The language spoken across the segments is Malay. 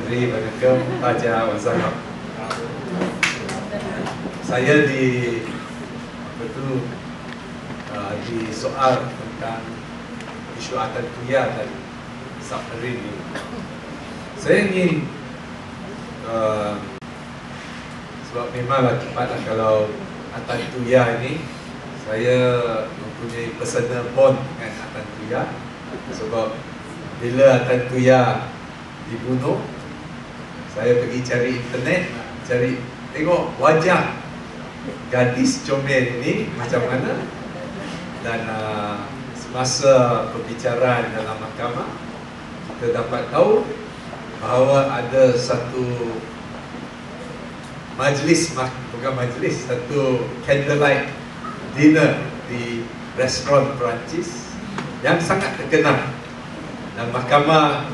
Menteri, Waalaikumsalam, Raja, Wassalam. Saya disoal tentang isu Atantuyar dan submarine ini. Saya ingin sebab memanglah tepatlah kalau Atantuyar ini, saya mempunyai personal bond dengan Atantuyar. Sebab bila Atantuyar dibunuh, saya pergi cari internet, tengok wajah gadis comel ini macam mana. Dan semasa perbicaraan dalam mahkamah, kita dapat tahu bahawa ada satu satu candlelight dinner di restoran Perancis yang sangat terkenal. Dan mahkamah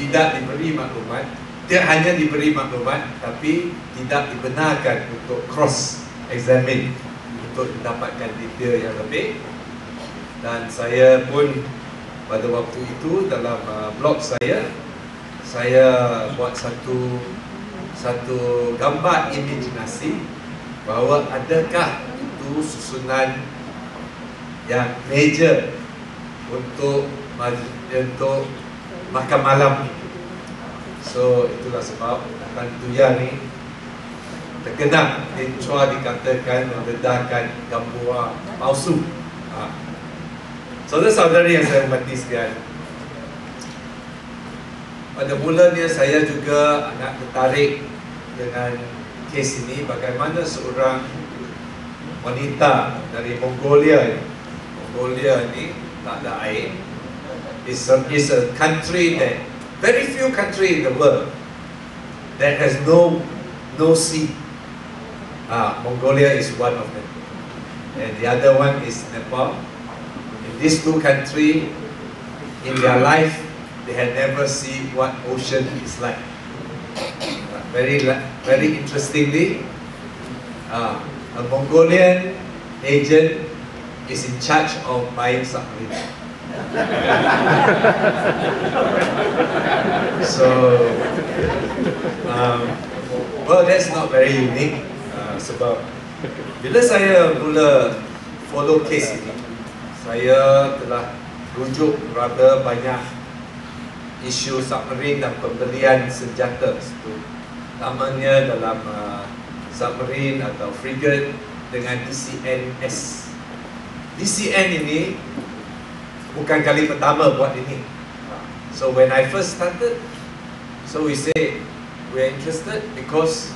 tidak diberi maklumat, dia hanya diberi maklumat tapi tidak dibenarkan untuk cross examine untuk mendapatkan detail yang lebih. Dan saya pun pada waktu itu dalam blog saya buat satu gambar imajinasi bahawa adakah itu susunan yang major untuk makan malam ini. So itulah sebab Atantuyar ni terkenal, Encua dikatakan mendedahkan Gambuah palsu. Saudara-saudari yang saya hormati sekalian, pada mulanya saya juga agak tertarik dengan kes ini, bagaimana seorang wanita dari Mongolia ini tak ada air. It's a country that very few country in the world that has no sea. Mongolia is one of them, and the other one is Nepal. In these two countries, in their life, they had never seen what ocean is like. Very interestingly, a Mongolian agent is in charge of buying submarines. So, well, that's not very unique. Sebab bila saya mula follow case ini, saya telah rujuk kepada banyak isu submarine dan pembelian senjata. Utamanya dalam submarine atau frigate dengan DCN-S. DCN ini bukan kali pertama buat ini. So when I first started, so we say we are interested because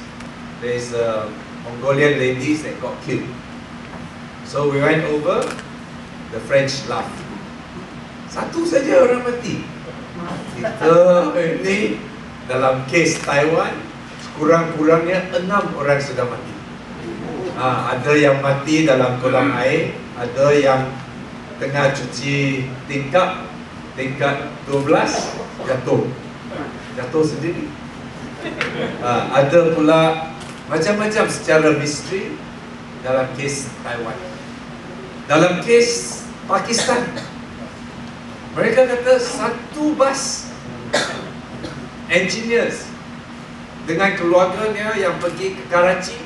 there is a Mongolian ladies that got killed. So we went over, the French laughed. Satu saja orang mati. Kita ini dalam kes Taiwan, kurang-kurangnya 6 orang sudah mati. Ada yang mati dalam kolam air, ada yang tengah cuci tingkap 12 jatuh sendiri. Ada pula macam-macam secara misteri dalam kes Taiwan. Dalam kes Pakistan, mereka kata satu bas engineers dengan keluarganya yang pergi ke Karachi,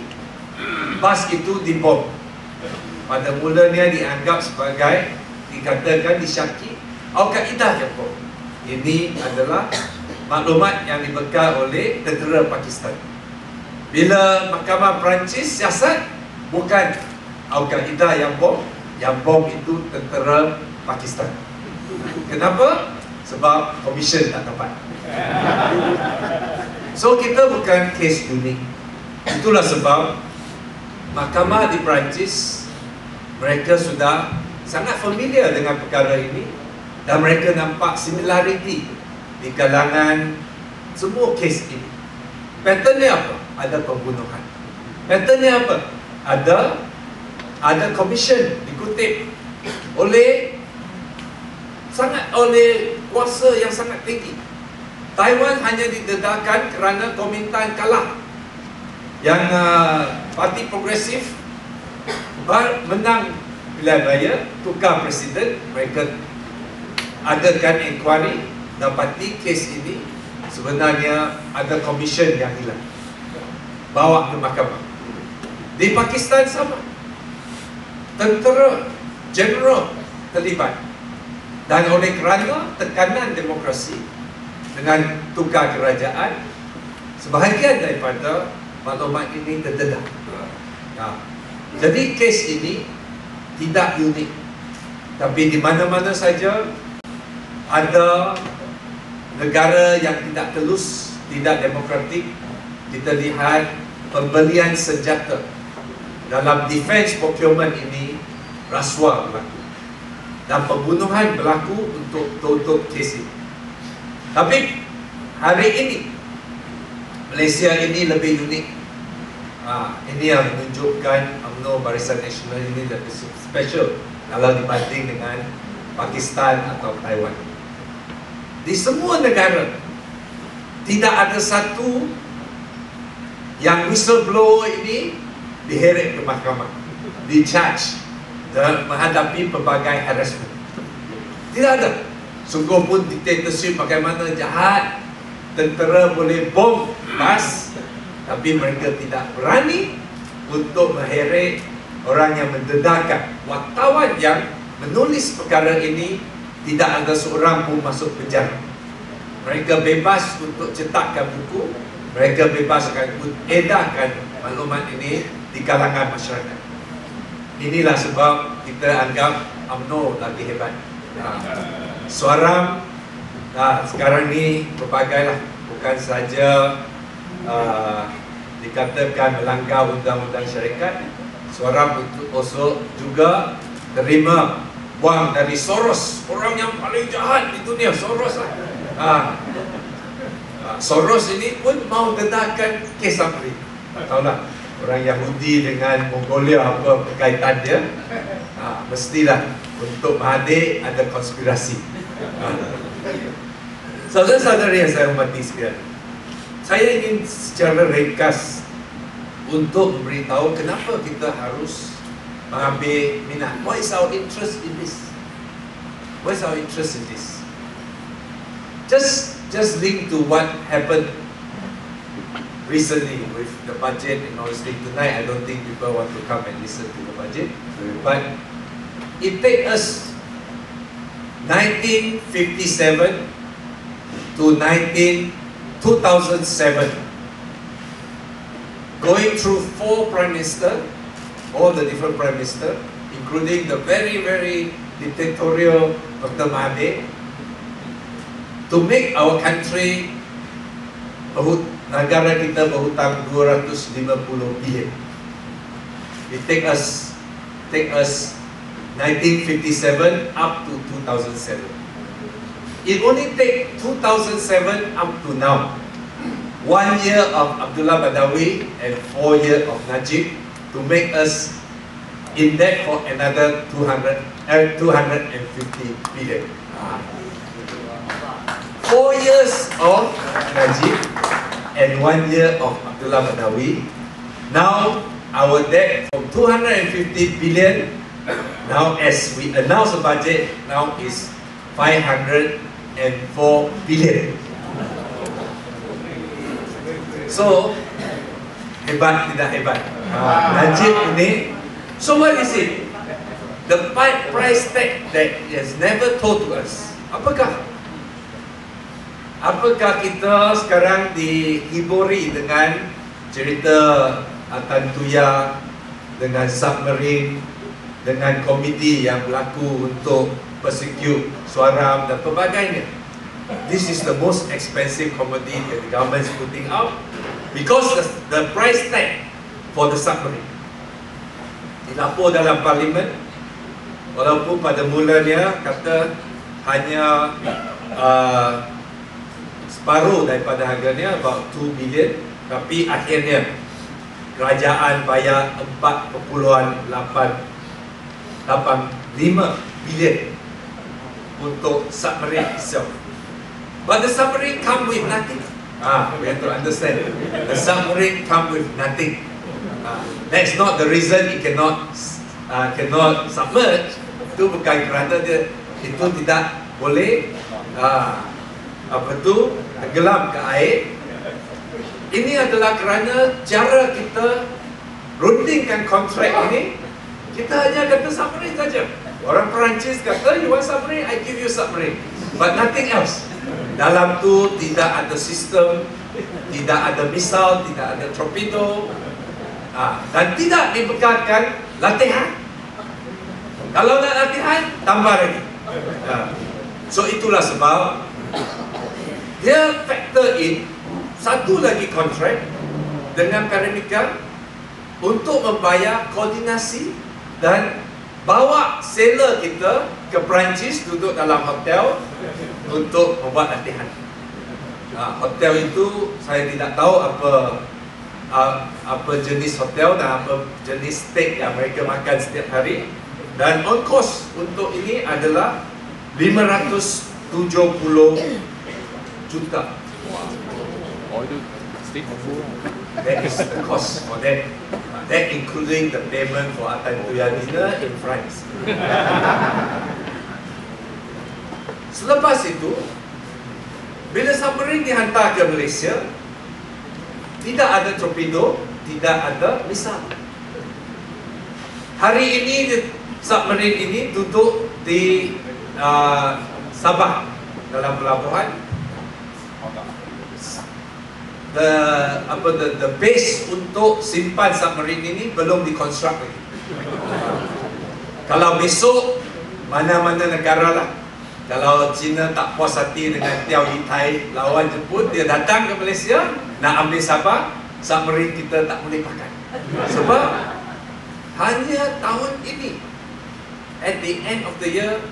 bas itu dibom. Pada mulanya dianggap sebagai, dikatakan disyaki Al-Qaeda yang bom. Ini adalah maklumat yang dibekal oleh tentera Pakistan. Bila Mahkamah Perancis siasat, bukan Al-Qaeda yang bom itu tentera Pakistan. Kenapa? Sebab komisen tak dapat. So kita bukan kes unik. Itulah sebab Mahkamah di Perancis, mereka sudah sangat familiar dengan perkara ini dan mereka nampak similarity di kalangan semua kes ini. Patternnya apa? Ada pembunuhan. Patternnya apa? Ada komisen dikutip oleh kuasa yang sangat tinggi. Taiwan hanya didedahkan kerana Kuomintang kalah. Yang Parti Progresif menang pilihan raya, tukar presiden, mereka adakan inquiry, dapati kes ini sebenarnya ada komisen yang hilang, bawa ke mahkamah. Di Pakistan sama, tentera general terlibat, dan oleh kerana tekanan demokrasi dengan tukar kerajaan, sebahagian daripada maklumat ini terdedah. Jadi kes ini tidak unik, tapi di mana-mana saja ada negara yang tidak telus, tidak demokratik. Kita lihat pembelian senjata dalam defense procurement ini, rasuah berlaku dan pembunuhan berlaku untuk tutup kes ini. Tapi hari ini Malaysia ini lebih unik. Ini yang menunjukkan UMNO Barisan Nasional ini lebih special kalau dibanding dengan Pakistan atau Taiwan. Di semua negara tidak ada satu yang whistleblower ini diheret ke mahkamah, di-charge dan menghadapi pelbagai harassment. Tidak ada. Sungguh pun dictatorship bagaimana jahat, tentera boleh bom bas, tapi mereka tidak berani untuk mengheret orang yang mendedahkan. Wartawan yang menulis perkara ini, tidak ada seorang pun masuk penjara. Mereka bebas untuk cetakkan buku, mereka bebas untuk edarkan maklumat ini di kalangan masyarakat. Inilah sebab kita anggap UMNO lagi hebat. Suara sekarang ni berbagai lah, bukan saja dikatakan melanggar undang-undang syarikat. Suara untuk juga terima wang dari Soros, orang yang paling jahat di dunia, Soros lah. Soros ini pun mau dedahkan kes Samri. Tak tahulah orang Yahudi dengan Mongolia apa berkaitan dia. Mestilah untuk Mahathir ada konspirasi. Saudara-saudara yang saya hormati sekalian, saya ingin secara ringkas untuk memberitahu kenapa kita harus mengambil minat. What is our interest in this? What is our interest in this? Just link to what happened recently with the budget and all this thing. Tonight, I don't think people want to come and listen to the budget, but it takes us 1957 to 2007, going through 4 prime ministers, all the different prime ministers, including the very, very dictatorial Dr. Mahathir, to make our country, negara kita berhutang 250 bilion. It take us 1957 up to 2007. It only take 2007 up to now, 1 year of Abdullah Badawi and 4 years of Najib, to make us in debt for another 250 billion. 4 years of Najib and 1 year of Abdullah Badawi. Now our debt from 250 billion, now as we announce the budget, now is 504 billion. So hebat tidak hebat? Najib ini. So what is it? The price tag that is never told to us. Apakah kita sekarang dihiburi dengan cerita Tan Tuya, dengan submarine, dengan komedi yang berlaku untuk persecute Suaram dan pelbagainya? This is the most expensive comedy that the government is putting out, because the price tag for the submarine dilapor dalam parlimen, walaupun pada mulanya kata hanya separuh daripada harganya, about 2 billion, tapi akhirnya kerajaan bayar 4.885 billion untuk submarine itself. But the submarine come with nothing. We have to understand. The submarine come with nothing. That's not the reason it cannot submerge. Itu bukan kerana dia itu tidak boleh tenggelam ke air. Ini adalah kerana cara kita rundingkan kontrak ini, kita hanya kata submarine saja. Orang Perancis kata, you want submarine, I give you submarine, but nothing else. Dalam tu tidak ada sistem, tidak ada misal, tidak ada torpedo, dan tidak dibekalkan latihan. Kalau nak latihan, tambah lagi. So itulah sebab dia factor in satu lagi kontrak dengan Paramedica untuk membayar koordinasi dan bawa sailor kita ke Perancis duduk dalam hotel untuk membuat latihan. Hotel itu saya tidak tahu apa jenis hotel dan apa jenis steak yang mereka makan setiap hari, dan on cost untuk ini adalah 570 juta. Oh, itu steak full. That is the cost for that. That including the payment for Atantuya dinner in France. Selepas itu, bila submarine dihantar ke Malaysia, tidak ada torpedo, tidak ada misal. Hari ini submarine ini duduk di Sabah dalam pelabuhan. The base untuk simpan submarine ini belum dikonstruk lagi. Kalau besok mana-mana negara lah, kalau China tak puas hati dengan Tiao Yitai lawan Jepun, dia datang ke Malaysia nak ambil Sabah, submarine kita tak boleh pakai. Sebab hanya tahun ini, at the end of the year,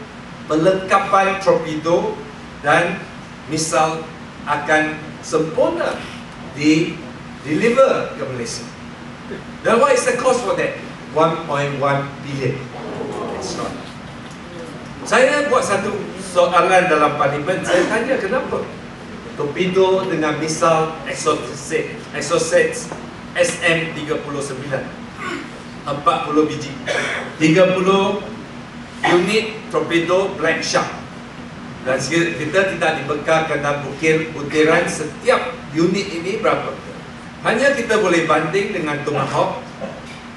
perlengkapan torpedo dan misal akan sempurna deliver ke Malaysia. Then what is the cost for that? 1.1 billion. That's right. Saya buat satu soalan dalam parlimen. Saya tanya kenapa torpedo dengan misal Exocet SM-39 40 biji, 30 unit torpedo Black Shark, dan kita tidak dibekalkan dan butiran setiap unit ini berapa. Hanya kita boleh banding dengan Tomahawk,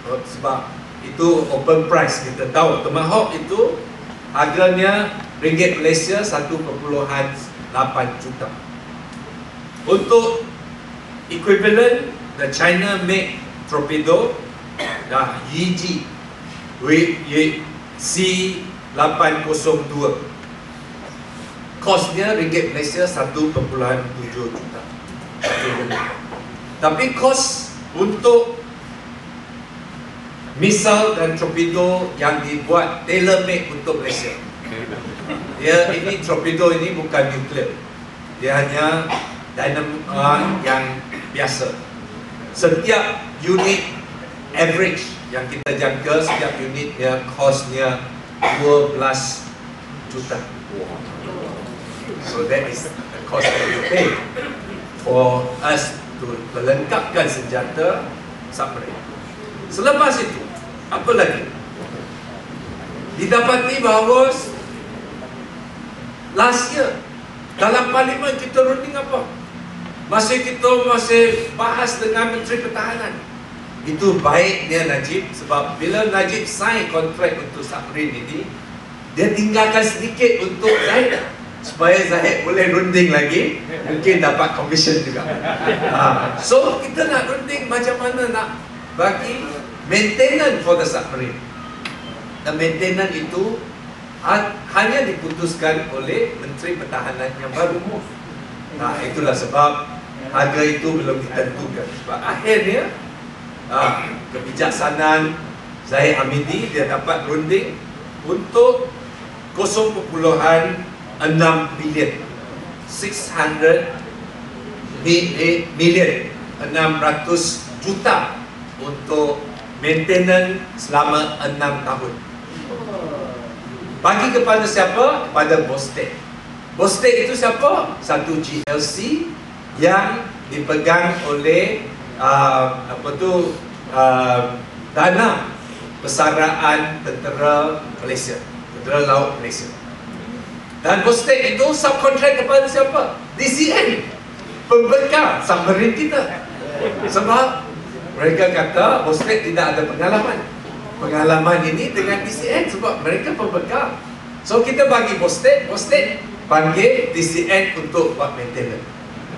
sebab itu open price. Kita tahu Tomahawk itu harganya ringgit Malaysia 1.8 juta. Untuk equivalent, the China made torpedo YG C802, kosnya ringgit Malaysia 1.7 juta. Tapi kos untuk misal dan torpedo yang dibuat tailor made untuk Malaysia, ini torpedo ini bukan nuklear, dia hanya dynamite yang biasa. Setiap unit average yang kita jangka, setiap unitnya kosnya 12 juta. So that is the cost that you pay for us to melengkapkan senjata submarine. Selepas itu, apa lagi? Didapati bahawa last year dalam parlimen kita runding apa? Kita masih bahas dengan Menteri Pertahanan. Itu baiknya Najib, sebab bila Najib sign kontrak untuk submarine ini, dia tinggalkan sedikit untuk Zahid, supaya Zahid boleh runding lagi, mungkin dapat commission juga. So kita nak runding macam mana nak bagi maintenance for the submarine. Dan maintenance itu hanya diputuskan oleh Menteri Pertahanan yang baru. Itulah sebab harga itu belum ditentukan. Sebab akhirnya kebijaksanaan Zahid Hamidi, dia dapat runding untuk 0.6 bilion, 600 million, 600 juta untuk maintenance selama 6 tahun. Bagi kepada siapa? Kepada Bostek. Bostek itu siapa? Satu GLC yang dipegang oleh dana Persaraan Tentera Malaysia, Tentera Laut Malaysia. Dan Bostek itu subkontrak kepada siapa? DCN. pembekal submarine kita. Sebab mereka kata Bostek tidak ada pengalaman ini dengan TCN sebab mereka pembekal. So kita bagi Bostek panggil TCN untuk buat maintenance.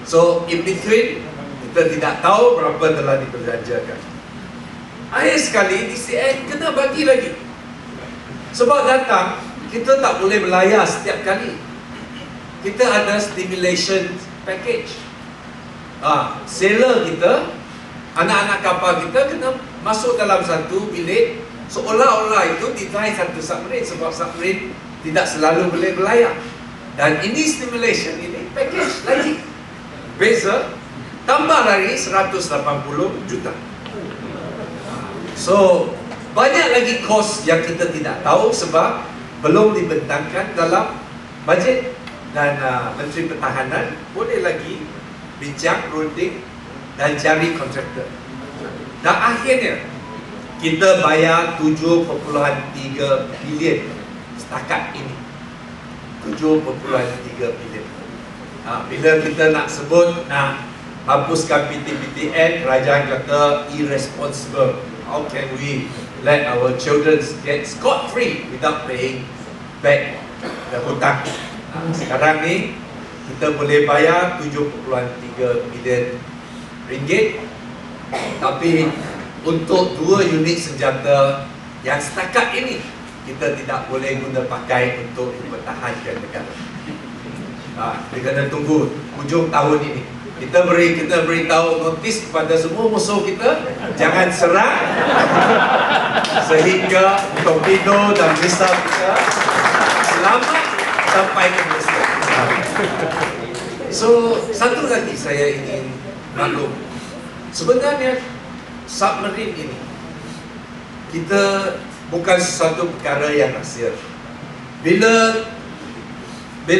So in between kita tidak tahu berapa telah diperjanjikan. Akhir sekali TCN kena bagi lagi. Sebab datang kita tak boleh belayar setiap kali. Kita ada stimulation package. Sailor kita, anak-anak kapal kita kena masuk dalam satu bilik seolah-olah itu design satu submarine sebab submarine tidak selalu boleh belayar. Dan ini stimulation, ini package lagi. Beza, tambah lagi 180 juta. So, banyak lagi kos yang kita tidak tahu sebab belum dibentangkan dalam bajet. Dan Menteri Pertahanan boleh lagi bincang, runding dan cari kontraktor. Dan akhirnya kita bayar 7.3 bilion setakat ini. 7.3 bilion. Bila kita nak sebut nak hapuskan PTPTN, kerajaan kata irresponsible. How can we let our children get scot-free without paying back the hutang? Sekarang ni kita boleh bayar 7.3 bilion ringgit, tapi untuk 2 unit senjata yang setakat ini kita tidak boleh guna pakai untuk mempertahankan negara. Kita kena tunggu hujung tahun ini. Kita beritahu notis kepada semua musuh kita jangan serang sehingga torpedo dan misal kita selamat sampai ke Malaysia. So, satu lagi saya ingin maklum. Sebenarnya submarine ini kita bukan sesuatu perkara yang rahsia. Bila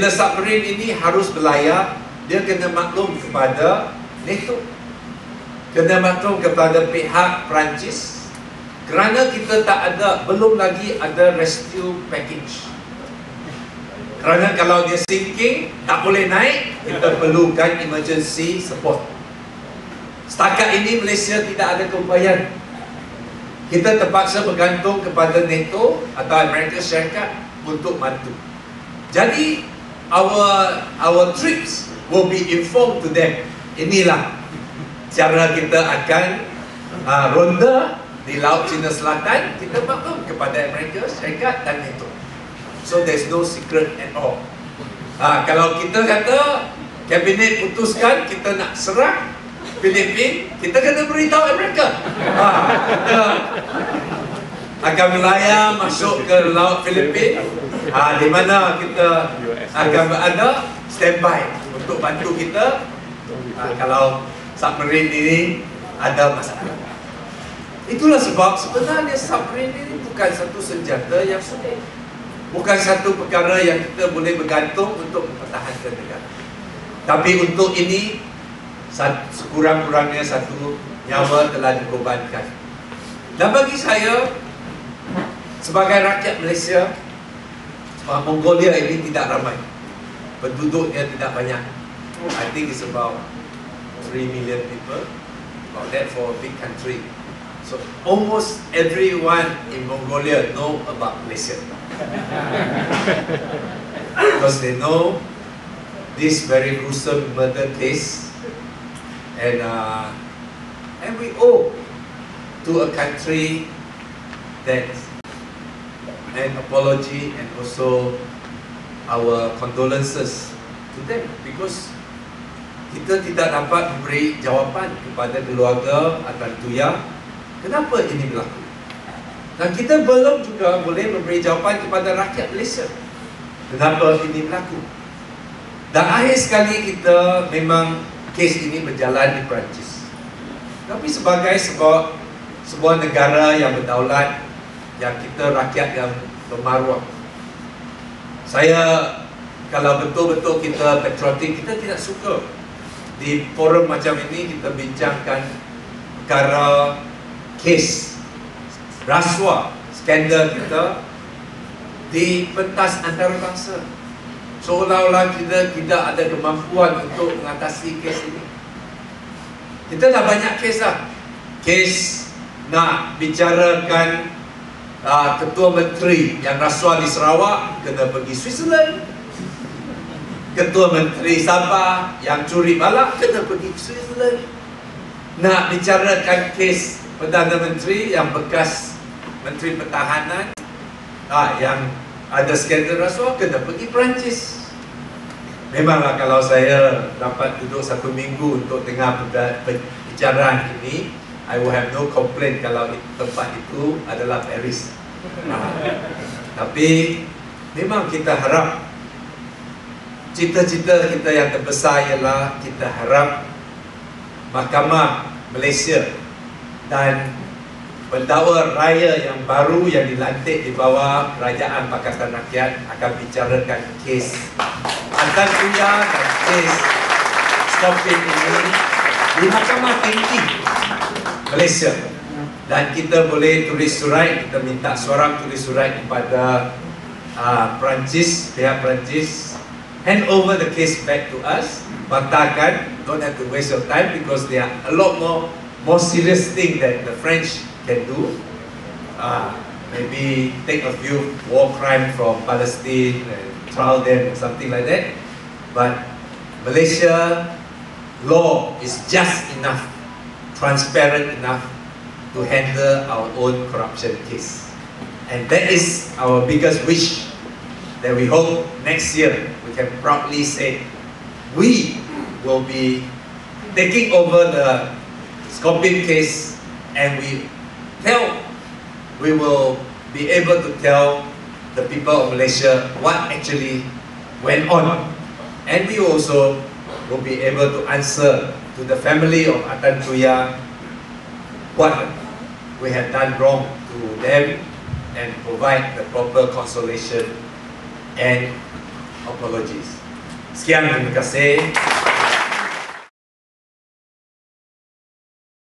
submarine ini harus berlayar, dia kena maklum kepada NATO, kena maklum kepada pihak Perancis, kerana kita belum lagi ada rescue package. Kerana kalau dia sinking, tak boleh naik, kita perlukan emergency support. Setakat ini Malaysia tidak ada keupayaan. Kita terpaksa bergantung kepada NATO atau Amerika Syarikat untuk bantu. Jadi our troops will be informed to them. Inilah cara kita akan ronda di Laut Cina Selatan. Kita maklum kepada Amerika Syarikat dan NATO. So there's no secret at all. Kalau kita kata kabinet putuskan kita nak serang Filipin, kita kena beritahu Amerika. Kita akan melayar masuk ke Laut Filipin, di mana kita akan berada standby untuk bantu kita kalau submarine ini ada masalah. Itulah sebab sebenarnya submarine ini bukan satu senjata yang sulit. Bukan satu perkara yang kita boleh bergantung untuk mempertahankan negara. Tapi untuk ini, sekurang-kurangnya satu nyawa telah dikorbankan. Dan bagi saya, sebagai rakyat Malaysia, Mongolia ini tidak ramai. Penduduknya tidak banyak. I think it's about 3 million people. About that for a big country. So almost everyone in Mongolia know about Malaysia. Because they know this very gruesome murder case, and we owe to a country that an apology and also our condolences to them, because kita tidak dapat memberi jawapan kepada keluarga Atan Tuya kenapa ini berlaku. Dan kita belum juga boleh memberi jawapan kepada rakyat Malaysia kenapa ini berlaku. Dan akhir sekali kita memang kes ini berjalan di Perancis. Tapi sebagai sebuah negara yang berdaulat, yang kita rakyat yang bermaruah, saya kalau betul-betul kita patriotik, kita tidak suka di forum macam ini kita bincangkan perkara kes rasuah, skandal kita di pentas antarabangsa. seolah-olah kita tidak ada kemampuan untuk mengatasi kes ini. Kita dah banyak kes lah. Kes nak bicarakan Ketua Menteri yang rasuah di Sarawak kena pergi Switzerland. Ketua Menteri Sabah yang curi balak kena pergi Switzerland. Nak bicarakan kes Perdana Menteri yang bekas Menteri Pertahanan yang ada skandal rasuah kena pergi Perancis. Memanglah kalau saya dapat duduk 1 minggu untuk dengar perbicaraan ini, I will have no complaint kalau tempat itu adalah Paris. Tapi memang kita harap, cita-cita kita yang terbesar ialah kita harap Mahkamah Malaysia dan pendakwa raya yang baru yang dilantik di bawah Kerajaan Pakatan Rakyat akan bicarakan kes Atan Tuya dan kes Scorpion ini di Mahkamah Tinggi Malaysia. Dan kita boleh tulis surat, kita minta seorang tulis surat kepada Perancis, pihak Perancis, hand over the case back to us, batalkan, don't have to waste your time because there are a lot more serious thing that the French can do. Maybe take a few war crime from Palestine and trial them or something like that. But Malaysia law is just enough, transparent enough to handle our own corruption case. And that is our biggest wish, that we hope next year we can proudly say we will be taking over the Scorpion case, and we will be able to tell the people of Malaysia what actually went on, and we also will be able to answer to the family of Atan Tuya what we have done wrong to them and provide the proper consolation and apologies. Sekian, terima kasih.